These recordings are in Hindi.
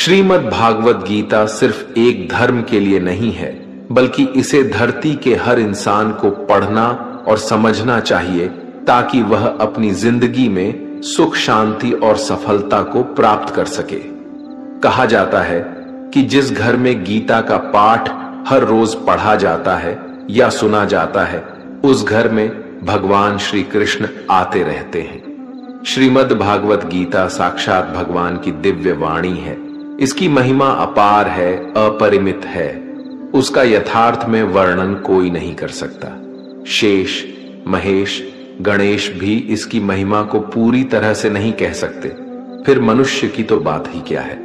श्रीमद् भागवत गीता सिर्फ एक धर्म के लिए नहीं है, बल्कि इसे धरती के हर इंसान को पढ़ना और समझना चाहिए ताकि वह अपनी जिंदगी में सुख, शांति और सफलता को प्राप्त कर सके। कहा जाता है कि जिस घर में गीता का पाठ हर रोज पढ़ा जाता है या सुना जाता है, उस घर में भगवान श्री कृष्ण आते रहते हैं। श्रीमद् भागवत गीता साक्षात भगवान की दिव्य वाणी है। इसकी महिमा अपार है, अपरिमित है। उसका यथार्थ में वर्णन कोई नहीं कर सकता। शेष, महेश, गणेश भी इसकी महिमा को पूरी तरह से नहीं कह सकते, फिर मनुष्य की तो बात ही क्या है।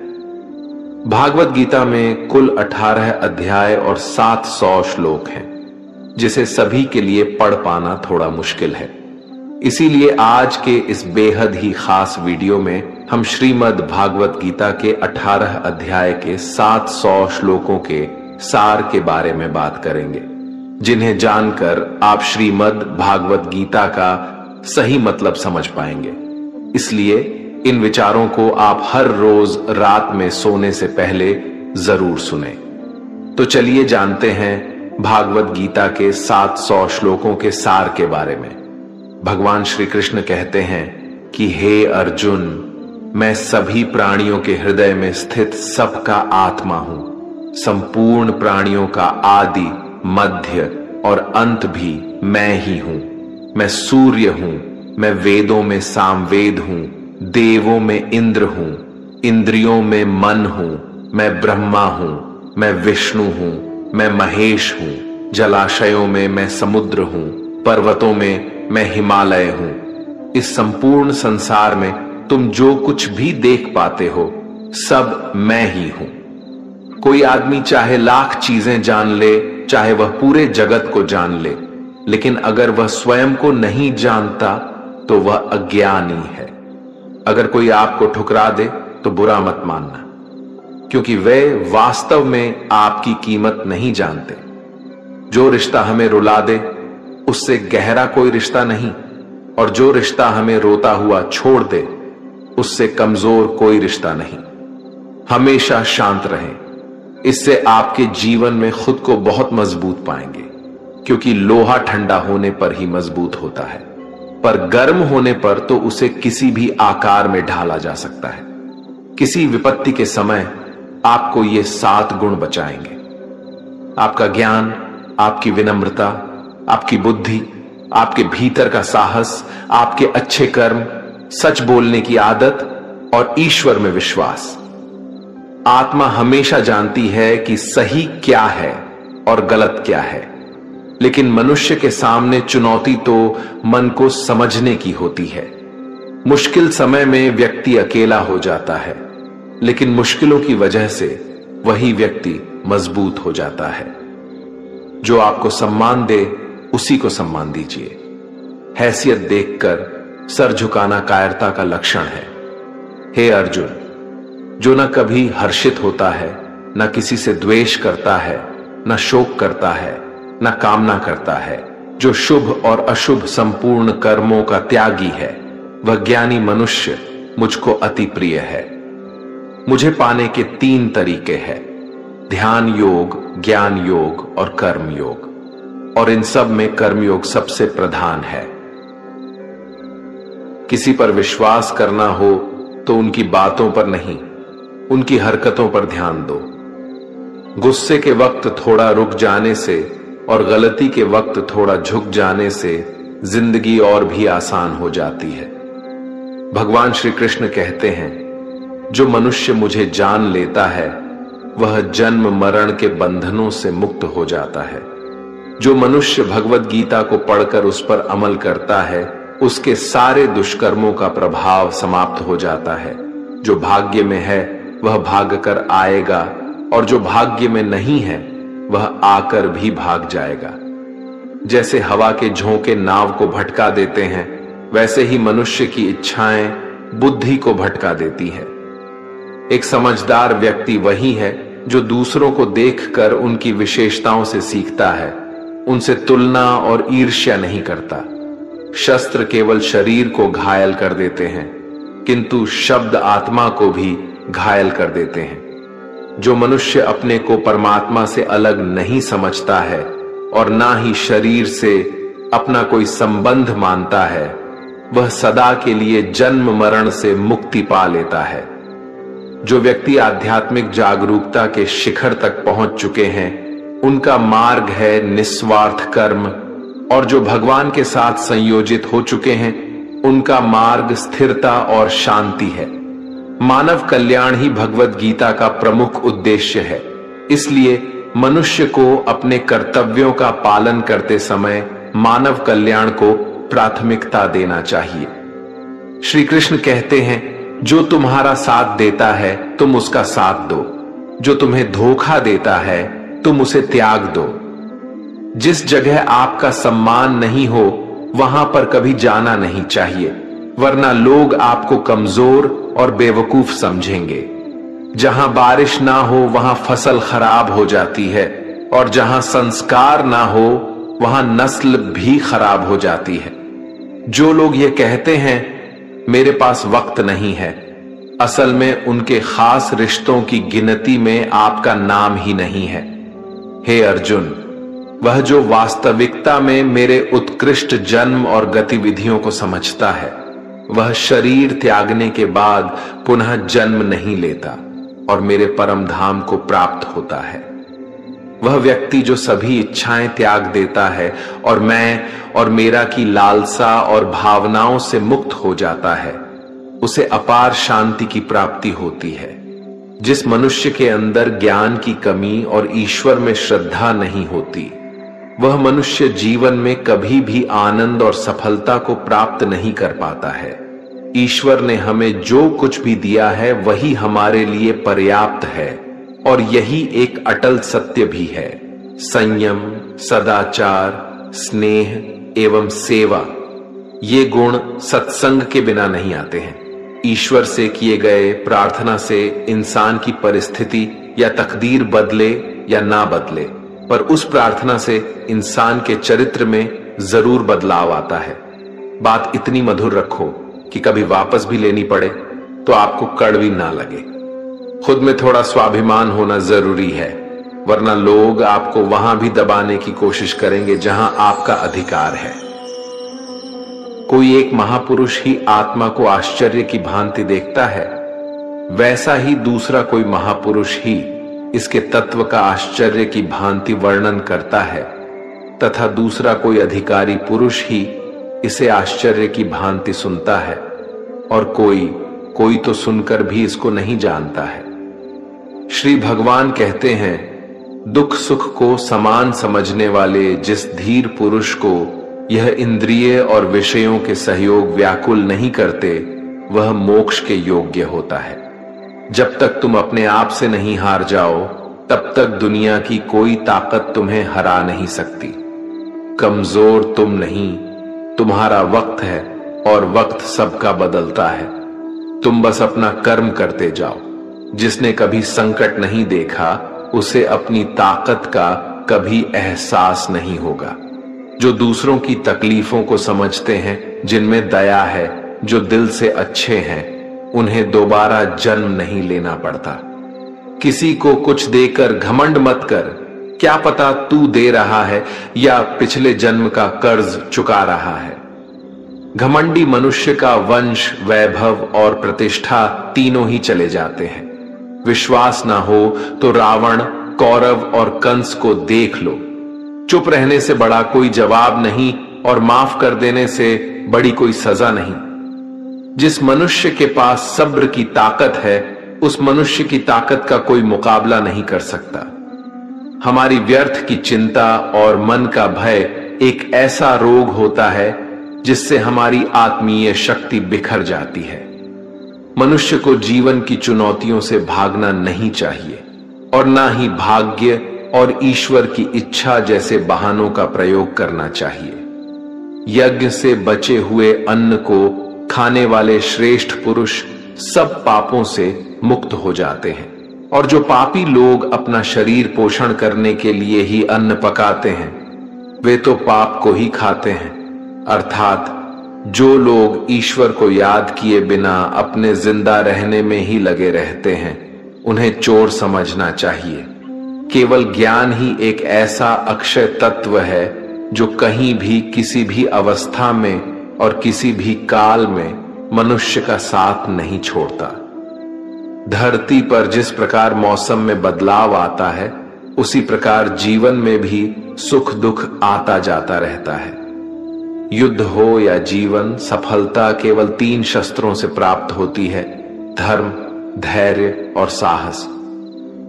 भागवत गीता में कुल 18 अध्याय और 700 श्लोक हैं, जिसे सभी के लिए पढ़ पाना थोड़ा मुश्किल है। इसीलिए आज के इस बेहद ही खास वीडियो में हम श्रीमद् भागवत गीता के 18 अध्याय के 700 श्लोकों के सार के बारे में बात करेंगे, जिन्हें जानकर आप श्रीमद् भागवत गीता का सही मतलब समझ पाएंगे। इसलिए इन विचारों को आप हर रोज रात में सोने से पहले जरूर सुने। तो चलिए जानते हैं भागवत गीता के 700 श्लोकों के सार के बारे में। भगवान श्री कृष्ण कहते हैं कि हे अर्जुन, मैं सभी प्राणियों के हृदय में स्थित सबका आत्मा हूं। संपूर्ण प्राणियों का आदि, मध्य और अंत भी मैं ही हूं। मैं सूर्य हूं, मैं वेदों में सामवेद हूं, देवों में इंद्र हूं, इंद्रियों में मन हूं, मैं ब्रह्मा हूं, मैं विष्णु हूं, मैं महेश हूं, जलाशयों में मैं समुद्र हूं, पर्वतों में मैं हिमालय हूं। इस संपूर्ण संसार में तुम जो कुछ भी देख पाते हो, सब मैं ही हूं। कोई आदमी चाहे लाख चीजें जान ले, चाहे वह पूरे जगत को जान ले, लेकिन अगर वह स्वयं को नहीं जानता तो वह अज्ञानी है। अगर कोई आपको ठुकरा दे तो बुरा मत मानना, क्योंकि वे वास्तव में आपकी कीमत नहीं जानते। जो रिश्ता हमें रुला दे उससे गहरा कोई रिश्ता नहीं, और जो रिश्ता हमें रोता हुआ छोड़ दे उससे कमजोर कोई रिश्ता नहीं। हमेशा शांत रहें, इससे आपके जीवन में खुद को बहुत मजबूत पाएंगे, क्योंकि लोहा ठंडा होने पर ही मजबूत होता है, पर गर्म होने पर तो उसे किसी भी आकार में ढाला जा सकता है। किसी विपत्ति के समय आपको ये 7 गुण बचाएंगे: आपका ज्ञान, आपकी विनम्रता, आपकी बुद्धि, आपके भीतर का साहस, आपके अच्छे कर्म, सच बोलने की आदत और ईश्वर में विश्वास। आत्मा हमेशा जानती है कि सही क्या है और गलत क्या है, लेकिन मनुष्य के सामने चुनौती तो मन को समझने की होती है। मुश्किल समय में व्यक्ति अकेला हो जाता है, लेकिन मुश्किलों की वजह से वही व्यक्ति मजबूत हो जाता है। जो आपको सम्मान दे उसी को सम्मान दीजिए। हैसियत देखकर सर झुकाना कायरता का लक्षण है। हे अर्जुन, जो न कभी हर्षित होता है, न किसी से द्वेष करता है, न शोक करता है, न कामना करता है, जो शुभ और अशुभ संपूर्ण कर्मों का त्यागी है, वह ज्ञानी मनुष्य मुझको अति प्रिय है। मुझे पाने के 3 तरीके हैं: ध्यान योग, ज्ञान योग और कर्म योग, और इन सब में कर्मयोग सबसे प्रधान है। किसी पर विश्वास करना हो तो उनकी बातों पर नहीं, उनकी हरकतों पर ध्यान दो। गुस्से के वक्त थोड़ा रुक जाने से और गलती के वक्त थोड़ा झुक जाने से जिंदगी और भी आसान हो जाती है। भगवान श्री कृष्ण कहते हैं, जो मनुष्य मुझे जान लेता है वह जन्म मरण के बंधनों से मुक्त हो जाता है। जो मनुष्य भगवत गीता को पढ़कर उस पर अमल करता है, उसके सारे दुष्कर्मों का प्रभाव समाप्त हो जाता है। जो भाग्य में है वह भाग कर आएगा, और जो भाग्य में नहीं है वह आकर भी भाग जाएगा। जैसे हवा के झोंके नाव को भटका देते हैं, वैसे ही मनुष्य की इच्छाएं बुद्धि को भटका देती है। एक समझदार व्यक्ति वही है जो दूसरों को देखकर उनकी विशेषताओं से सीखता है, उनसे तुलना और ईर्ष्या नहीं करता। शस्त्र केवल शरीर को घायल कर देते हैं, किंतु शब्द आत्मा को भी घायल कर देते हैं। जो मनुष्य अपने को परमात्मा से अलग नहीं समझता है और ना ही शरीर से अपना कोई संबंध मानता है, वह सदा के लिए जन्म मरण से मुक्ति पा लेता है। जो व्यक्ति आध्यात्मिक जागरूकता के शिखर तक पहुंच चुके हैं, उनका मार्ग है निस्वार्थ कर्म, और जो भगवान के साथ संयोजित हो चुके हैं, उनका मार्ग स्थिरता और शांति है। मानव कल्याण ही भगवत गीता का प्रमुख उद्देश्य है। इसलिए मनुष्य को अपने कर्तव्यों का पालन करते समय मानव कल्याण को प्राथमिकता देना चाहिए। श्री कृष्ण कहते हैं, जो तुम्हारा साथ देता है तुम उसका साथ दो, जो तुम्हें धोखा देता है तुम उसे त्याग दो। जिस जगह आपका सम्मान नहीं हो वहां पर कभी जाना नहीं चाहिए, वरना लोग आपको कमजोर और बेवकूफ समझेंगे। जहां बारिश ना हो वहां फसल खराब हो जाती है, और जहां संस्कार ना हो वहां नस्ल भी खराब हो जाती है। जो लोग ये कहते हैं मेरे पास वक्त नहीं है, असल में उनके खास रिश्तों की गिनती में आपका नाम ही नहीं है। हे अर्जुन, वह जो वास्तविकता में मेरे उत्कृष्ट जन्म और गतिविधियों को समझता है, वह शरीर त्यागने के बाद पुनः जन्म नहीं लेता और मेरे परम धाम को प्राप्त होता है। वह व्यक्ति जो सभी इच्छाएं त्याग देता है और मैं और मेरा की लालसा और भावनाओं से मुक्त हो जाता है, उसे अपार शांति की प्राप्ति होती है। जिस मनुष्य के अंदर ज्ञान की कमी और ईश्वर में श्रद्धा नहीं होती, वह मनुष्य जीवन में कभी भी आनंद और सफलता को प्राप्त नहीं कर पाता है। ईश्वर ने हमें जो कुछ भी दिया है वही हमारे लिए पर्याप्त है, और यही एक अटल सत्य भी है। संयम, सदाचार, स्नेह एवं सेवा, ये गुण सत्संग के बिना नहीं आते हैं। ईश्वर से किए गए प्रार्थना से इंसान की परिस्थिति या तकदीर बदले या ना बदले, पर उस प्रार्थना से इंसान के चरित्र में जरूर बदलाव आता है। बात इतनी मधुर रखो कि कभी वापस भी लेनी पड़े तो आपको कड़वी ना लगे। खुद में थोड़ा स्वाभिमान होना जरूरी है, वरना लोग आपको वहां भी दबाने की कोशिश करेंगे जहां आपका अधिकार है। कोई एक महापुरुष ही आत्मा को आश्चर्य की भांति देखता है, वैसा ही दूसरा कोई महापुरुष ही इसके तत्व का आश्चर्य की भांति वर्णन करता है, तथा दूसरा कोई अधिकारी पुरुष ही इसे आश्चर्य की भांति सुनता है, और कोई तो सुनकर भी इसको नहीं जानता है। श्री भगवान कहते हैं, दुख सुख को समान समझने वाले जिस धीर पुरुष को यह इंद्रिय और विषयों के सहयोग व्याकुल नहीं करते, वह मोक्ष के योग्य होता है। जब तक तुम अपने आप से नहीं हार जाओ, तब तक दुनिया की कोई ताकत तुम्हें हरा नहीं सकती। कमजोर तुम नहीं, तुम्हारा वक्त है, और वक्त सबका बदलता है। तुम बस अपना कर्म करते जाओ। जिसने कभी संकट नहीं देखा, उसे अपनी ताकत का कभी एहसास नहीं होगा। जो दूसरों की तकलीफों को समझते हैं, जिनमें दया है, जो दिल से अच्छे हैं, उन्हें दोबारा जन्म नहीं लेना पड़ता। किसी को कुछ देकर घमंड मत कर, क्या पता तू दे रहा है या पिछले जन्म का कर्ज चुका रहा है। घमंडी मनुष्य का वंश, वैभव और प्रतिष्ठा तीनों ही चले जाते हैं। विश्वास ना हो तो रावण, कौरव और कंस को देख लो। चुप रहने से बड़ा कोई जवाब नहीं, और माफ कर देने से बड़ी कोई सजा नहीं। जिस मनुष्य के पास सब्र की ताकत है, उस मनुष्य की ताकत का कोई मुकाबला नहीं कर सकता। हमारी व्यर्थ की चिंता और मन का भय एक ऐसा रोग होता है जिससे हमारी आत्मीय शक्ति बिखर जाती है। मनुष्य को जीवन की चुनौतियों से भागना नहीं चाहिए, और ना ही भाग्य और ईश्वर की इच्छा जैसे बहानों का प्रयोग करना चाहिए। यज्ञ से बचे हुए अन्न को खाने वाले श्रेष्ठ पुरुष सब पापों से मुक्त हो जाते हैं, और जो पापी लोग अपना शरीर पोषण करने के लिए ही अन्न पकाते हैं, वे तो पाप को ही खाते हैं। अर्थात जो लोग ईश्वर को याद किए बिना अपने जिंदा रहने में ही लगे रहते हैं, उन्हें चोर समझना चाहिए। केवल ज्ञान ही एक ऐसा अक्षय तत्व है जो कहीं भी, किसी भी अवस्था में और किसी भी काल में मनुष्य का साथ नहीं छोड़ता। धरती पर जिस प्रकार मौसम में बदलाव आता है, उसी प्रकार जीवन में भी सुख दुख आता जाता रहता है। युद्ध हो या जीवन, सफलता केवल 3 शस्त्रों से प्राप्त होती है: धर्म, धैर्य और साहस।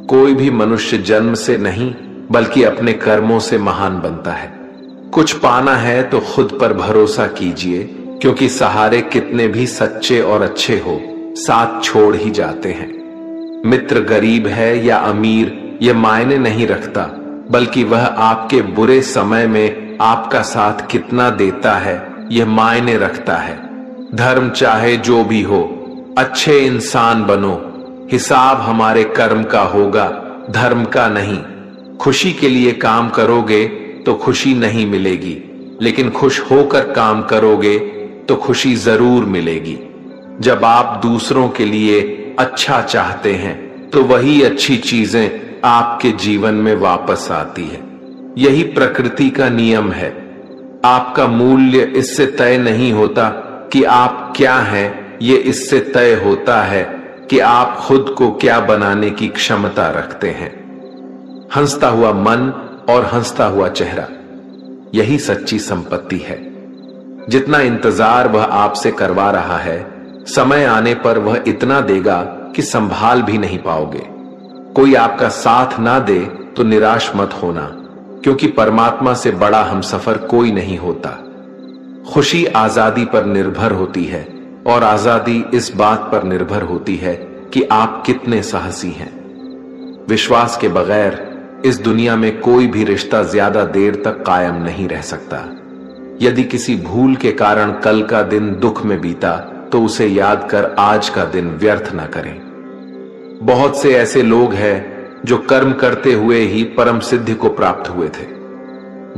कोई भी मनुष्य जन्म से नहीं बल्कि अपने कर्मों से महान बनता है। कुछ पाना है तो खुद पर भरोसा कीजिए, क्योंकि सहारे कितने भी सच्चे और अच्छे हो, साथ छोड़ ही जाते हैं। मित्र गरीब है या अमीर यह मायने नहीं रखता, बल्कि वह आपके बुरे समय में आपका साथ कितना देता है यह मायने रखता है। धर्म चाहे जो भी हो, अच्छे इंसान बनो, हिसाब हमारे कर्म का होगा, धर्म का नहीं। खुशी के लिए काम करोगे तो खुशी नहीं मिलेगी, लेकिन खुश होकर काम करोगे तो खुशी जरूर मिलेगी। जब आप दूसरों के लिए अच्छा चाहते हैं तो वही अच्छी चीजें आपके जीवन में वापस आती है। यही प्रकृति का नियम है। आपका मूल्य इससे तय नहीं होता कि आप क्या हैं, ये इससे तय होता है कि आप खुद को क्या बनाने की क्षमता रखते हैं। हंसता हुआ मन और हंसता हुआ चेहरा, यही सच्ची संपत्ति है। जितना इंतजार वह आपसे करवा रहा है, समय आने पर वह इतना देगा कि संभाल भी नहीं पाओगे। कोई आपका साथ ना दे तो निराश मत होना, क्योंकि परमात्मा से बड़ा हमसफर कोई नहीं होता। खुशी आजादी पर निर्भर होती है, और आजादी इस बात पर निर्भर होती है कि आप कितने साहसी हैं। विश्वास के बगैर इस दुनिया में कोई भी रिश्ता ज्यादा देर तक कायम नहीं रह सकता। यदि किसी भूल के कारण कल का दिन दुख में बीता, तो उसे याद कर आज का दिन व्यर्थ न करें। बहुत से ऐसे लोग हैं जो कर्म करते हुए ही परम सिद्धि को प्राप्त हुए थे।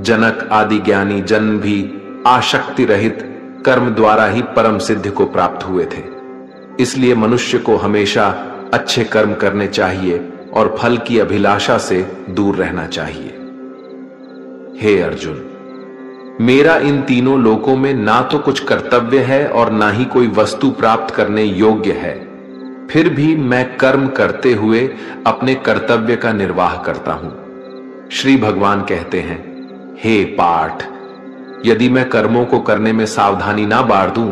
जनक आदि ज्ञानी जन भी आसक्ति रहित कर्म द्वारा ही परम सिद्धि को प्राप्त हुए थे। इसलिए मनुष्य को हमेशा अच्छे कर्म करने चाहिए और फल की अभिलाषा से दूर रहना चाहिए। हे अर्जुन, मेरा इन तीनों लोकों में ना तो कुछ कर्तव्य है और ना ही कोई वस्तु प्राप्त करने योग्य है, फिर भी मैं कर्म करते हुए अपने कर्तव्य का निर्वाह करता हूं। श्री भगवान कहते हैं, हे पाठ, यदि मैं कर्मों को करने में सावधानी ना बार दूं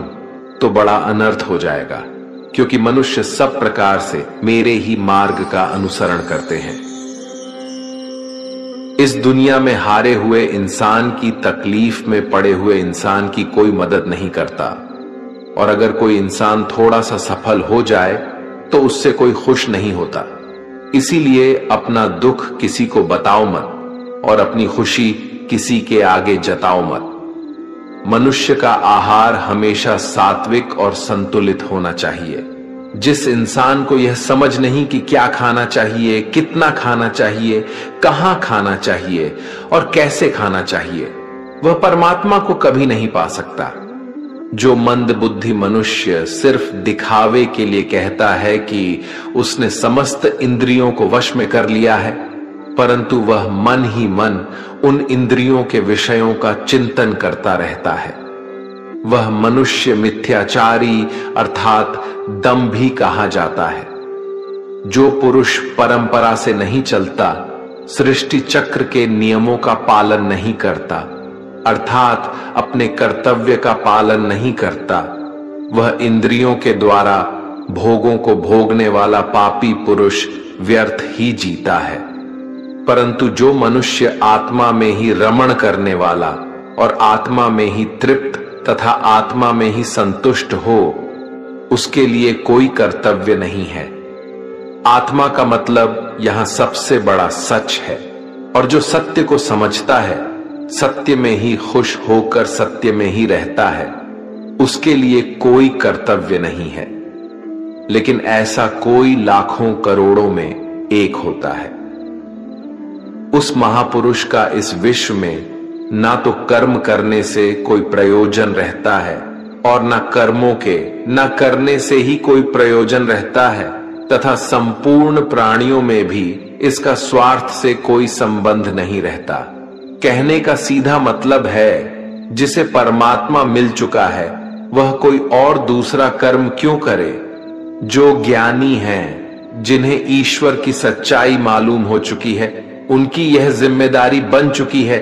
तो बड़ा अनर्थ हो जाएगा, क्योंकि मनुष्य सब प्रकार से मेरे ही मार्ग का अनुसरण करते हैं। इस दुनिया में हारे हुए इंसान की तकलीफ में पड़े हुए इंसान की कोई मदद नहीं करता, और अगर कोई इंसान थोड़ा सा सफल हो जाए तो उससे कोई खुश नहीं होता। इसीलिए अपना दुख किसी को बताओ मत और अपनी खुशी किसी के आगे जताओ मत। मनुष्य का आहार हमेशा सात्विक और संतुलित होना चाहिए। जिस इंसान को यह समझ नहीं कि क्या खाना चाहिए, कितना खाना चाहिए, कहां खाना चाहिए और कैसे खाना चाहिए, वह परमात्मा को कभी नहीं पा सकता। जो मंद बुद्धि मनुष्य सिर्फ दिखावे के लिए कहता है कि उसने समस्त इंद्रियों को वश में कर लिया है, परंतु वह मन ही मन उन इंद्रियों के विषयों का चिंतन करता रहता है, वह मनुष्य मिथ्याचारी अर्थात दंभी कहा जाता है। जो पुरुष परंपरा से नहीं चलता, सृष्टि चक्र के नियमों का पालन नहीं करता, अर्थात अपने कर्तव्य का पालन नहीं करता, वह इंद्रियों के द्वारा भोगों को भोगने वाला पापी पुरुष व्यर्थ ही जीता है। परंतु जो मनुष्य आत्मा में ही रमण करने वाला और आत्मा में ही तृप्त तथा आत्मा में ही संतुष्ट हो, उसके लिए कोई कर्तव्य नहीं है। आत्मा का मतलब यहां सबसे बड़ा सच है, और जो सत्य को समझता है, सत्य में ही खुश होकर सत्य में ही रहता है, उसके लिए कोई कर्तव्य नहीं है। लेकिन ऐसा कोई लाखों करोड़ों में एक होता है। उस महापुरुष का इस विश्व में ना तो कर्म करने से कोई प्रयोजन रहता है और ना कर्मों के न करने से ही कोई प्रयोजन रहता है, तथा संपूर्ण प्राणियों में भी इसका स्वार्थ से कोई संबंध नहीं रहता। कहने का सीधा मतलब है, जिसे परमात्मा मिल चुका है वह कोई और दूसरा कर्म क्यों करे। जो ज्ञानी हैं, जिन्हें ईश्वर की सच्चाई मालूम हो चुकी है, उनकी यह जिम्मेदारी बन चुकी है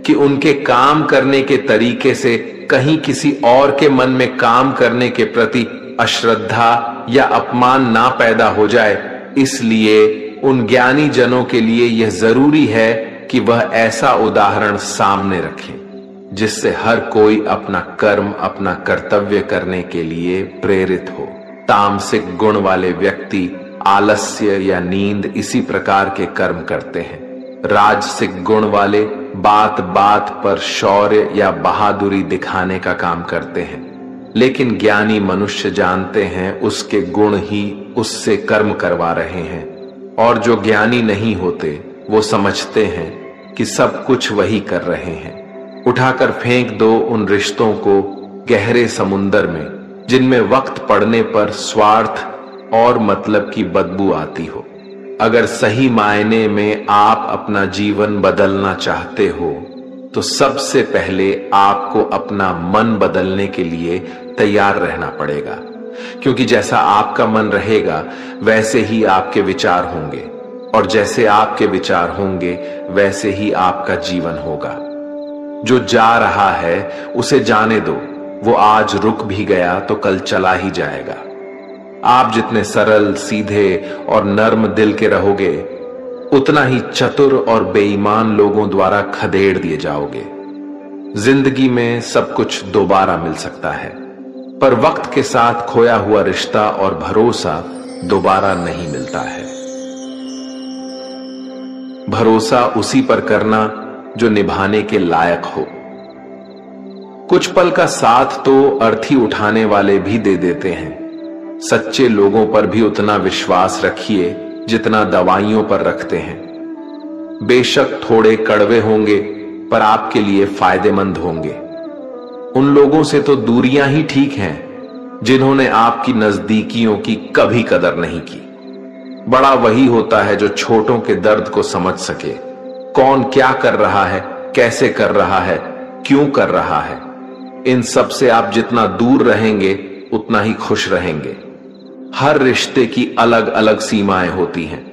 कि उनके काम करने के तरीके से कहीं किसी और के मन में काम करने के प्रति अश्रद्धा या अपमान ना पैदा हो जाए। इसलिए उन ज्ञानी जनों के लिए यह जरूरी है कि वह ऐसा उदाहरण सामने रखें जिससे हर कोई अपना कर्म, अपना कर्तव्य करने के लिए प्रेरित हो। तामसिक गुण वाले व्यक्ति आलस्य या नींद इसी प्रकार के कर्म करते हैं। राजसिक गुण वाले बात बात पर शौर्य या बहादुरी दिखाने का काम करते हैं। लेकिन ज्ञानी मनुष्य जानते हैं उसके गुण ही उससे कर्म करवा रहे हैं, और जो ज्ञानी नहीं होते वो समझते हैं कि सब कुछ वही कर रहे हैं। उठाकर फेंक दो उन रिश्तों को गहरे समुंदर में जिनमें वक्त पड़ने पर स्वार्थ और मतलब की बदबू आती हो। अगर सही मायने में आप अपना जीवन बदलना चाहते हो तो सबसे पहले आपको अपना मन बदलने के लिए तैयार रहना पड़ेगा, क्योंकि जैसा आपका मन रहेगा वैसे ही आपके विचार होंगे, और जैसे आपके विचार होंगे वैसे ही आपका जीवन होगा। जो जा रहा है उसे जाने दो, वो आज रुक भी गया तो कल चला ही जाएगा। आप जितने सरल, सीधे और नर्म दिल के रहोगे, उतना ही चतुर और बेईमान लोगों द्वारा खदेड़ दिए जाओगे। जिंदगी में सब कुछ दोबारा मिल सकता है, पर वक्त के साथ खोया हुआ रिश्ता और भरोसा दोबारा नहीं मिलता है। भरोसा उसी पर करना जो निभाने के लायक हो। कुछ पल का साथ तो अर्थी उठाने वाले भी दे देते हैं। सच्चे लोगों पर भी उतना विश्वास रखिए जितना दवाइयों पर रखते हैं। बेशक थोड़े कड़वे होंगे पर आपके लिए फायदेमंद होंगे। उन लोगों से तो दूरियां ही ठीक हैं जिन्होंने आपकी नजदीकियों की कभी कदर नहीं की। बड़ा वही होता है जो छोटों के दर्द को समझ सके। कौन क्या कर रहा है, कैसे कर रहा है, क्यों कर रहा है, इन सब से आप जितना दूर रहेंगे उतना ही खुश रहेंगे। हर रिश्ते की अलग अलग सीमाएं होती हैं,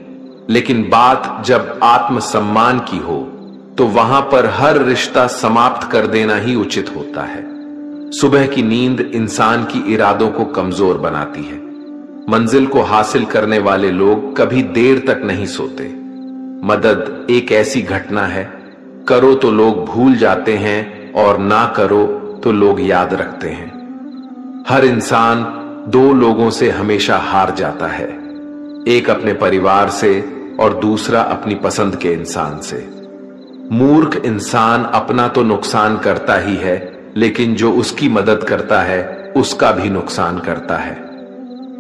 लेकिन बात जब आत्मसम्मान की हो तो वहां पर हर रिश्ता समाप्त कर देना ही उचित होता है। सुबह की नींद इंसान की इरादों को कमजोर बनाती है। मंजिल को हासिल करने वाले लोग कभी देर तक नहीं सोते। मदद एक ऐसी घटना है, करो तो लोग भूल जाते हैं और ना करो तो लोग याद रखते हैं। हर इंसान दो लोगों से हमेशा हार जाता है, एक अपने परिवार से और दूसरा अपनी पसंद के इंसान से। मूर्ख इंसान अपना तो नुकसान करता ही है, लेकिन जो उसकी मदद करता है उसका भी नुकसान करता है।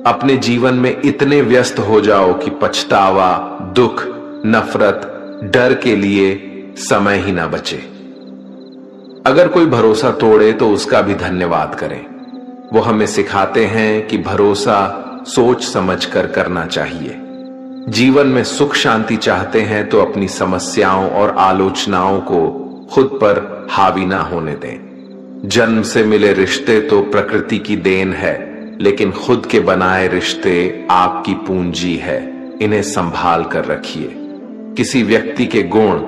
अपने जीवन में इतने व्यस्त हो जाओ कि पछतावा, दुख, नफरत, डर के लिए समय ही ना बचे। अगर कोई भरोसा तोड़े तो उसका भी धन्यवाद करें। वो हमें सिखाते हैं कि भरोसा सोच समझकर करना चाहिए। जीवन में सुख शांति चाहते हैं तो अपनी समस्याओं और आलोचनाओं को खुद पर हावी ना होने दें। जन्म से मिले रिश्ते तो प्रकृति की देन है, लेकिन खुद के बनाए रिश्ते आपकी पूंजी है। इन्हें संभाल कर रखिए। किसी व्यक्ति के गुण,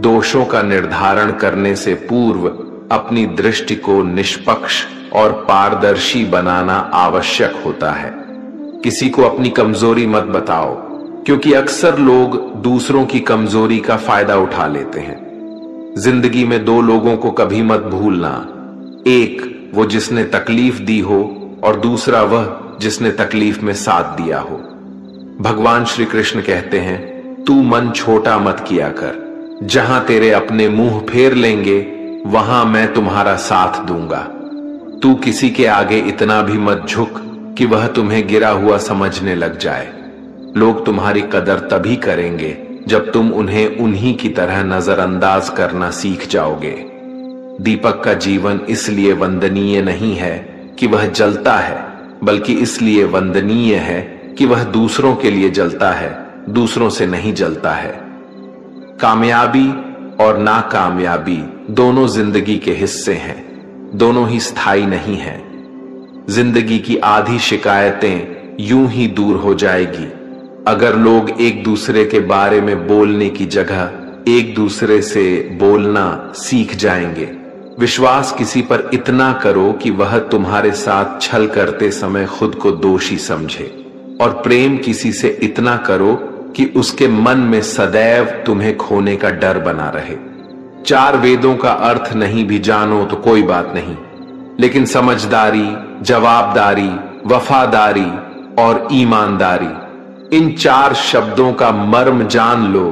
दोषों का निर्धारण करने से पूर्व अपनी दृष्टि को निष्पक्ष और पारदर्शी बनाना आवश्यक होता है। किसी को अपनी कमजोरी मत बताओ, क्योंकि अक्सर लोग दूसरों की कमजोरी का फायदा उठा लेते हैं। जिंदगी में दो लोगों को कभी मत भूलना, एक वो जिसने तकलीफ दी हो और दूसरा वह जिसने तकलीफ में साथ दिया हो। भगवान श्री कृष्ण कहते हैं, तू मन छोटा मत किया कर, जहां तेरे अपने मुंह फेर लेंगे वहां मैं तुम्हारा साथ दूंगा। तू किसी के आगे इतना भी मत झुक कि वह तुम्हें गिरा हुआ समझने लग जाए। लोग तुम्हारी कदर तभी करेंगे जब तुम उन्हें उन्हीं की तरह नजरअंदाज करना सीख जाओगे। दीपक का जीवन इसलिए वंदनीय नहीं है कि वह जलता है, बल्कि इसलिए वंदनीय है कि वह दूसरों के लिए जलता है, दूसरों से नहीं जलता है। कामयाबी और नाकामयाबी दोनों जिंदगी के हिस्से हैं, दोनों ही स्थायी नहीं हैं। जिंदगी की आधी शिकायतें यूं ही दूर हो जाएगी अगर लोग एक दूसरे के बारे में बोलने की जगह एक दूसरे से बोलना सीख जाएंगे। विश्वास किसी पर इतना करो कि वह तुम्हारे साथ छल करते समय खुद को दोषी समझे, और प्रेम किसी से इतना करो कि उसके मन में सदैव तुम्हें खोने का डर बना रहे। 4 वेदों का अर्थ नहीं भी जानो तो कोई बात नहीं, लेकिन समझदारी, जवाबदारी, वफादारी और ईमानदारी, इन 4 शब्दों का मर्म जान लो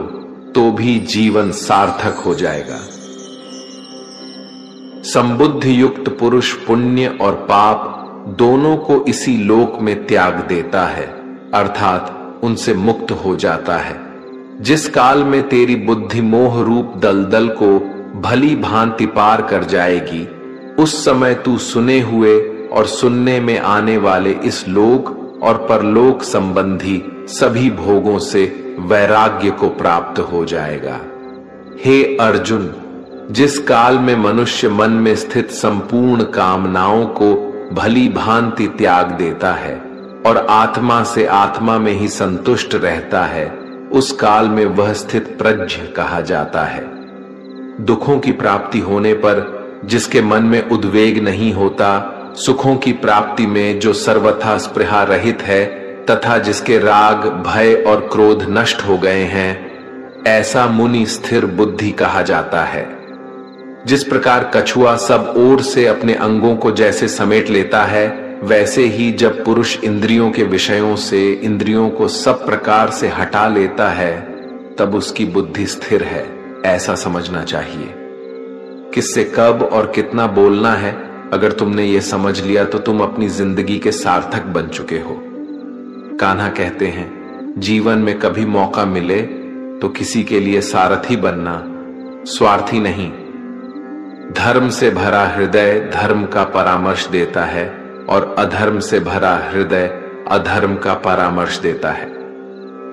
तो भी जीवन सार्थक हो जाएगा। संबुद्ध युक्त पुरुष पुण्य और पाप दोनों को इसी लोक में त्याग देता है, अर्थात उनसे मुक्त हो जाता है। जिस काल में तेरी बुद्धि मोह रूप दलदल को भली भांति पार कर जाएगी, उस समय तू सुने हुए और सुनने में आने वाले इस लोक और परलोक संबंधी सभी भोगों से वैराग्य को प्राप्त हो जाएगा। हे अर्जुन, जिस काल में मनुष्य मन में स्थित संपूर्ण कामनाओं को भली भांति त्याग देता है और आत्मा से आत्मा में ही संतुष्ट रहता है, उस काल में वह स्थित प्रज्ञ कहा जाता है। दुखों की प्राप्ति होने पर जिसके मन में उद्वेग नहीं होता, सुखों की प्राप्ति में जो सर्वथा स्पृहा रहित है तथा जिसके राग, भय और क्रोध नष्ट हो गए हैं, ऐसा मुनि स्थिर बुद्धि कहा जाता है। जिस प्रकार कछुआ सब ओर से अपने अंगों को जैसे समेट लेता है, वैसे ही जब पुरुष इंद्रियों के विषयों से इंद्रियों को सब प्रकार से हटा लेता है, तब उसकी बुद्धि स्थिर है, ऐसा समझना चाहिए। किससे कब और कितना बोलना है, अगर तुमने ये समझ लिया तो तुम अपनी जिंदगी के सार्थक बन चुके हो। कान्हा कहते हैं, जीवन में कभी मौका मिले तो किसी के लिए सारथी बनना, स्वार्थी नहीं। धर्म से भरा हृदय धर्म का परामर्श देता है और अधर्म से भरा हृदय अधर्म का परामर्श देता है।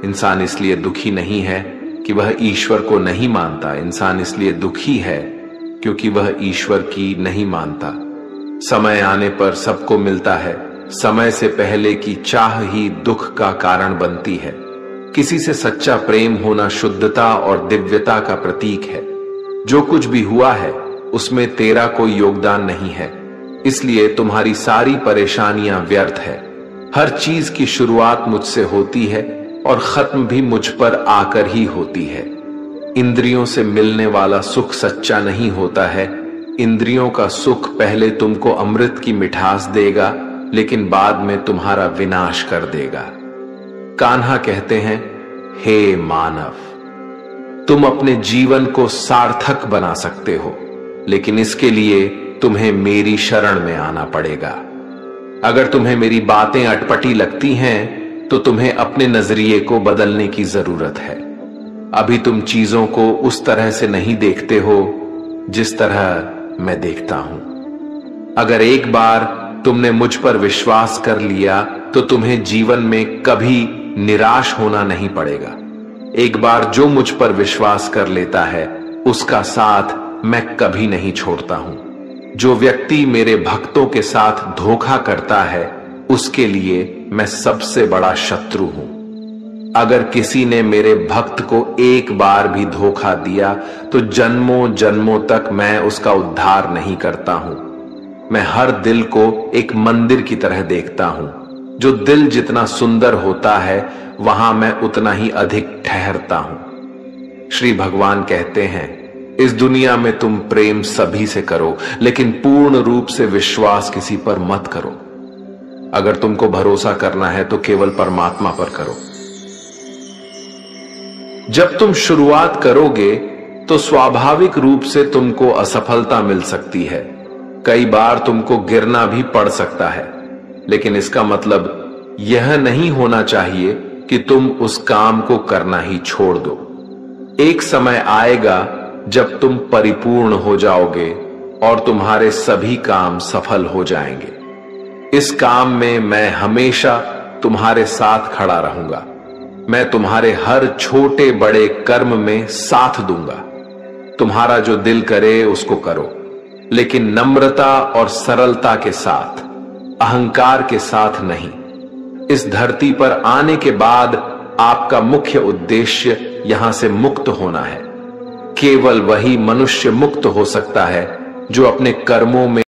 इंसान इसलिए दुखी नहीं है कि वह ईश्वर को नहीं मानता, इंसान इसलिए दुखी है क्योंकि वह ईश्वर की नहीं मानता। समय आने पर सबको मिलता है, समय से पहले की चाह ही दुख का कारण बनती है। किसी से सच्चा प्रेम होना शुद्धता और दिव्यता का प्रतीक है। जो कुछ भी हुआ है उसमें तेरा कोई योगदान नहीं है, इसलिए तुम्हारी सारी परेशानियां व्यर्थ है। हर चीज की शुरुआत मुझसे होती है और खत्म भी मुझ पर आकर ही होती है। इंद्रियों से मिलने वाला सुख सच्चा नहीं होता है। इंद्रियों का सुख पहले तुमको अमृत की मिठास देगा, लेकिन बाद में तुम्हारा विनाश कर देगा। कान्हा कहते हैं, हे मानव, तुम अपने जीवन को सार्थक बना सकते हो, लेकिन इसके लिए तुम्हें मेरी शरण में आना पड़ेगा। अगर तुम्हें मेरी बातें अटपटी लगती हैं, तो तुम्हें अपने नजरिए को बदलने की जरूरत है। अभी तुम चीजों को उस तरह से नहीं देखते हो जिस तरह मैं देखता हूं। अगर एक बार तुमने मुझ पर विश्वास कर लिया तो तुम्हें जीवन में कभी निराश होना नहीं पड़ेगा। एक बार जो मुझ पर विश्वास कर लेता है, उसका साथ मैं कभी नहीं छोड़ता हूं। जो व्यक्ति मेरे भक्तों के साथ धोखा करता है, उसके लिए मैं सबसे बड़ा शत्रु हूं। अगर किसी ने मेरे भक्त को एक बार भी धोखा दिया तो जन्मों जन्मों तक मैं उसका उद्धार नहीं करता हूं। मैं हर दिल को एक मंदिर की तरह देखता हूं। जो दिल जितना सुंदर होता है, वहां मैं उतना ही अधिक ठहरता हूं। श्री भगवान कहते हैं, इस दुनिया में तुम प्रेम सभी से करो, लेकिन पूर्ण रूप से विश्वास किसी पर मत करो। अगर तुमको भरोसा करना है तो केवल परमात्मा पर करो। जब तुम शुरुआत करोगे तो स्वाभाविक रूप से तुमको असफलता मिल सकती है। कई बार तुमको गिरना भी पड़ सकता है, लेकिन इसका मतलब यह नहीं होना चाहिए कि तुम उस काम को करना ही छोड़ दो। एक समय आएगा जब तुम परिपूर्ण हो जाओगे और तुम्हारे सभी काम सफल हो जाएंगे। इस काम में मैं हमेशा तुम्हारे साथ खड़ा रहूंगा। मैं तुम्हारे हर छोटे बड़े कर्म में साथ दूंगा। तुम्हारा जो दिल करे उसको करो, लेकिन नम्रता और सरलता के साथ, अहंकार के साथ नहीं। इस धरती पर आने के बाद आपका मुख्य उद्देश्य यहां से मुक्त होना है। केवल वही मनुष्य मुक्त हो सकता है जो अपने कर्मों में